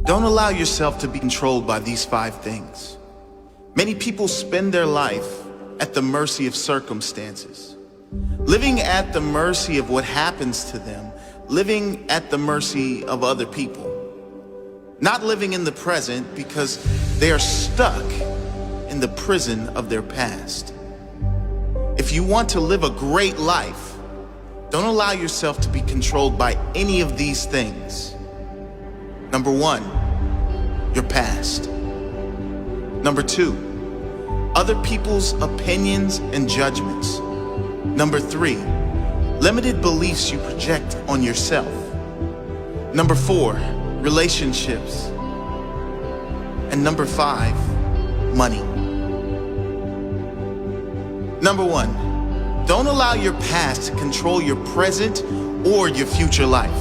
Don't allow yourself to be controlled by these 5 things. Many people spend their life at the mercy of circumstances, living at the mercy of what happens to them, living at the mercy of other people, not living in the present because they are stuck in the prison of their past. If you want to live a great life, don't allow yourself to be controlled by any of these things. Number 1, your past. Number 2, other people's opinions and judgments. Number 3, limited beliefs you project on yourself. Number 4, relationships. And number 5, money. Number 1, don't allow your past to control your present or your future life.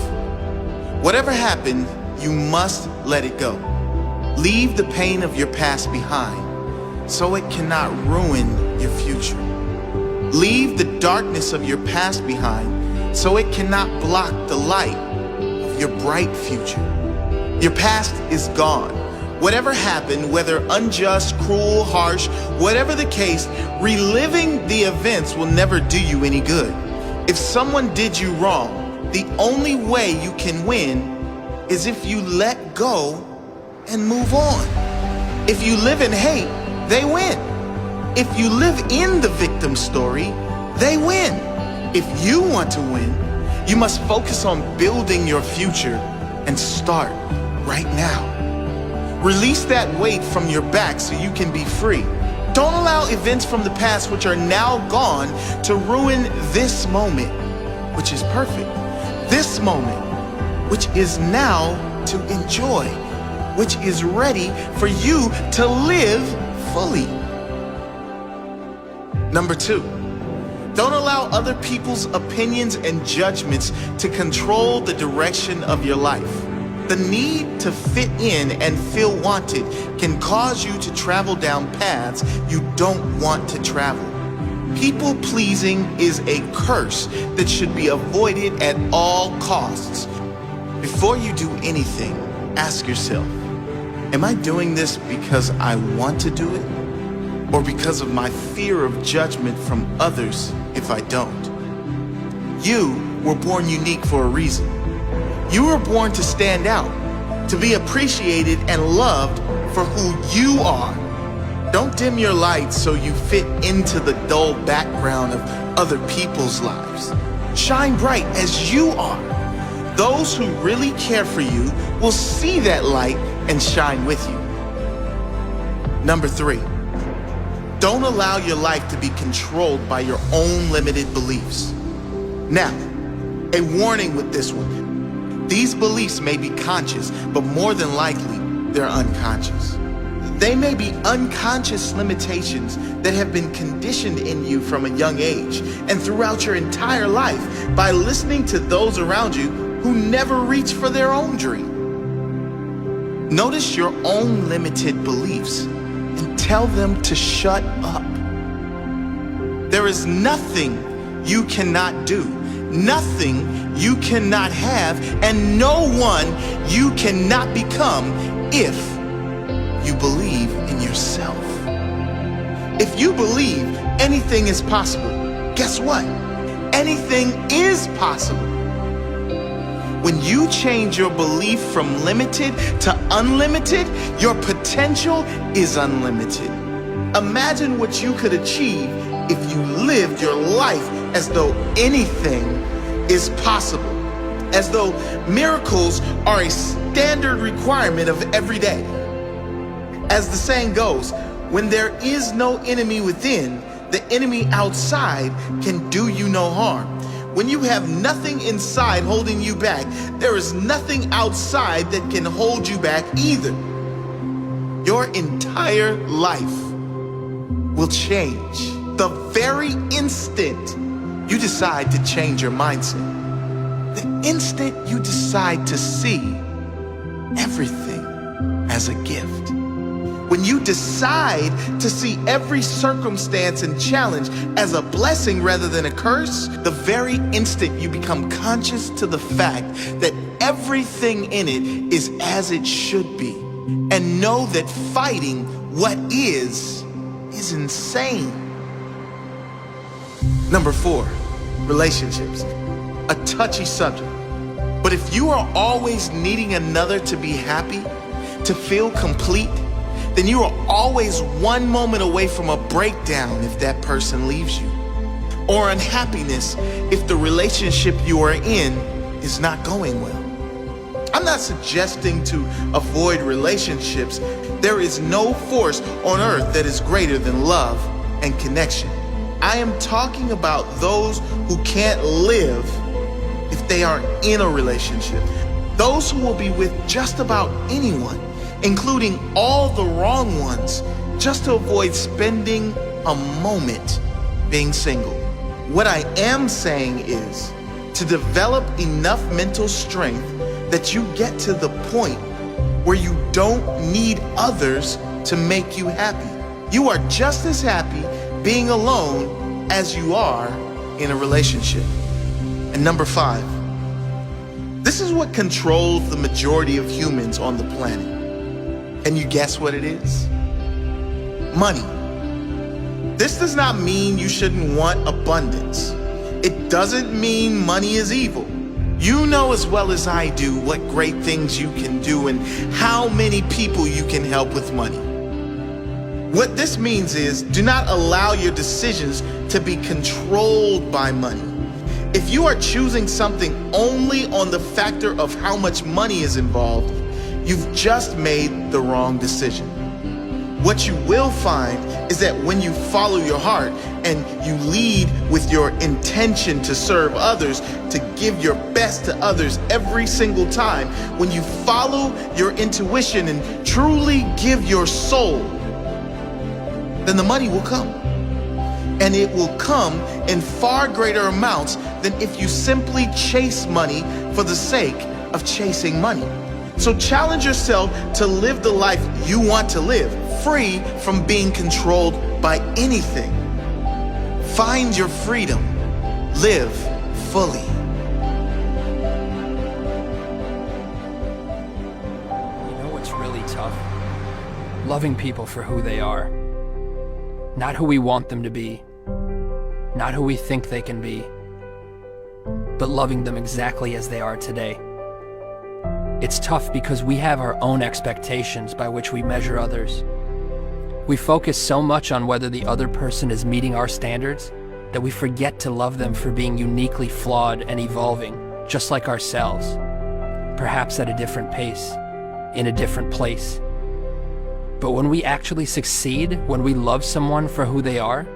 Whatever happened, you must let it go. Leave the pain of your past behind so it cannot ruin your future. Leave the darkness of your past behind so it cannot block the light of your bright future. Your past is gone. Whatever happened, whether unjust, cruel, harsh, whatever the case, reliving the events will never do you any good. If someone did you wrong, the only way you can win is if you let go and move on. If you live in hate, they win. If you live in the victim story, they win. If you want to win, you must focus on building your future and start right now. Release that weight from your back so you can be free. Don't allow events from the past which are now gone to ruin this moment, which is perfect. This moment, which is now to enjoy, which is ready for you to live fully. Number 2, don't allow other people's opinions and judgments to control the direction of your life. The need to fit in and feel wanted can cause you to travel down paths you don't want to travel. People pleasing is a curse that should be avoided at all costs. Before you do anything, ask yourself, am I doing this because I want to do it? Or because of my fear of judgment from others if I don't? You were born unique for a reason. You were born to stand out, to be appreciated and loved for who you are. Don't dim your light so you fit into the dull background of other people's lives. Shine bright as you are. Those who really care for you will see that light and shine with you. Number 3, don't allow your life to be controlled by your own limited beliefs. Now, a warning with this one. These beliefs may be conscious, but more than likely, they're unconscious. They may be unconscious limitations that have been conditioned in you from a young age and throughout your entire life by listening to those around you who never reach for their own dream. Notice your own limited beliefs and tell them to shut up. There is nothing you cannot do, nothing you cannot have, and no one you cannot become if you believe in yourself. If you believe anything is possible, guess what? Anything is possible. When you change your belief from limited to unlimited, your potential is unlimited. Imagine what you could achieve if you lived your life as though anything is possible, as though miracles are a standard requirement of every day. As the saying goes, when there is no enemy within, the enemy outside can do you no harm. When you have nothing inside holding you back, there is nothing outside that can hold you back either. Your entire life will change the very instant you decide to change your mindset. The instant you decide to see everything as a gift. When you decide to see every circumstance and challenge as a blessing rather than a curse, the very instant you become conscious to the fact that everything in it is as it should be. And know that fighting what is insane. Number 4, relationships. A touchy subject. But if you are always needing another to be happy, to feel complete, then you are always one moment away from a breakdown if that person leaves you, or unhappiness if the relationship you are in is not going well. I'm not suggesting to avoid relationships. There is no force on earth that is greater than love and connection. I am talking about those who can't live if they are in a relationship. Those who will be with just about anyone, including all the wrong ones, just to avoid spending a moment being single. What I am saying is to develop enough mental strength that you get to the point where you don't need others to make you happy. You are just as happy being alone as you are in a relationship. And number 5, this is what controls the majority of humans on the planet. And you guess what it is? Money. This does not mean you shouldn't want abundance. It doesn't mean money is evil. You know as well as I do what great things you can do and how many people you can help with money. What this means is, do not allow your decisions to be controlled by money. If you are choosing something only on the factor of how much money is involved, you've just made the wrong decision. What you will find is that when you follow your heart and you lead with your intention to serve others, to give your best to others every single time, when you follow your intuition and truly give your soul, then the money will come. And it will come in far greater amounts than if you simply chase money for the sake of chasing money. So challenge yourself to live the life you want to live, free from being controlled by anything. Find your freedom. Live fully. You know what's really tough? Loving people for who they are. Not who we want them to be. Not who we think they can be. But loving them exactly as they are today. It's tough because we have our own expectations by which we measure others. We focus so much on whether the other person is meeting our standards that we forget to love them for being uniquely flawed and evolving, just like ourselves, perhaps at a different pace, in a different place. But when we actually succeed, when we love someone for who they are,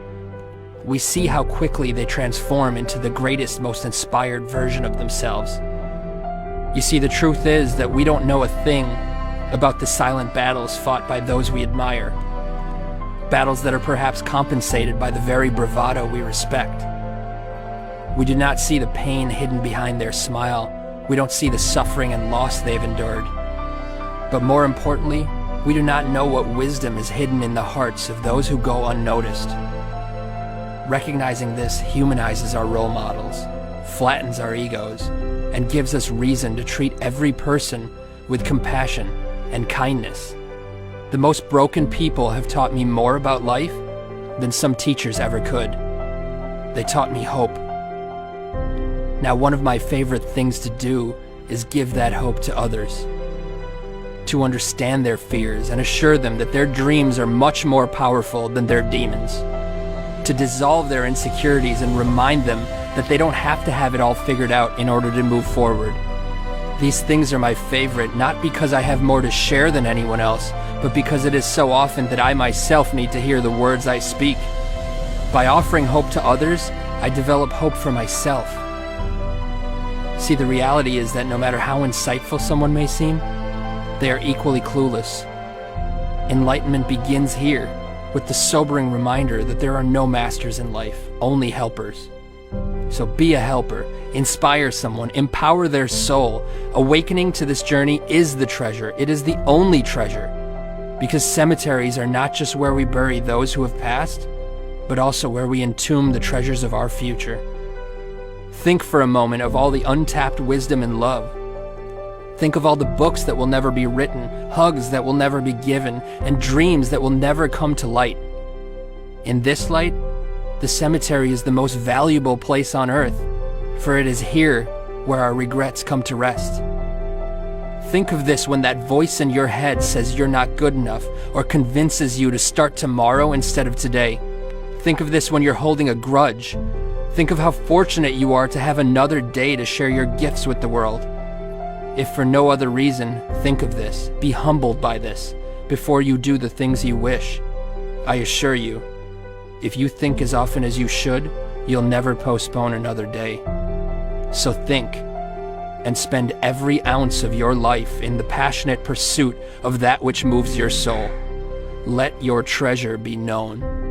we see how quickly they transform into the greatest, most inspired version of themselves. You see, the truth is that we don't know a thing about the silent battles fought by those we admire. Battles that are perhaps compensated by the very bravado we respect. We do not see the pain hidden behind their smile. We don't see the suffering and loss they've endured. But more importantly, we do not know what wisdom is hidden in the hearts of those who go unnoticed. Recognizing this humanizes our role models, flattens our egos, and gives us reason to treat every person with compassion and kindness. The most broken people have taught me more about life than some teachers ever could. They taught me hope. Now, one of my favorite things to do is give that hope to others. To understand their fears and assure them that their dreams are much more powerful than their demons. To dissolve their insecurities and remind them that they don't have to have it all figured out in order to move forward. These things are my favorite, not because I have more to share than anyone else, but because it is so often that I myself need to hear the words I speak. By offering hope to others, I develop hope for myself. See, the reality is that no matter how insightful someone may seem, they are equally clueless. Enlightenment begins here, with the sobering reminder that there are no masters in life, only helpers. So be a helper, inspire someone, empower their soul. Awakening to this journey is the treasure. It is the only treasure. Because cemeteries are not just where we bury those who have passed, but also where we entomb the treasures of our future. Think for a moment of all the untapped wisdom and love. Think of all the books that will never be written, hugs that will never be given, and dreams that will never come to light. In this light, the cemetery is the most valuable place on earth, for it is here where our regrets come to rest. Think of this when that voice in your head says you're not good enough or convinces you to start tomorrow instead of today. Think of this when you're holding a grudge. Think of how fortunate you are to have another day to share your gifts with the world. If for no other reason, think of this, be humbled by this, before you do the things you wish. I assure you, if you think as often as you should, you'll never postpone another day. So think, and spend every ounce of your life in the passionate pursuit of that which moves your soul. Let your treasure be known.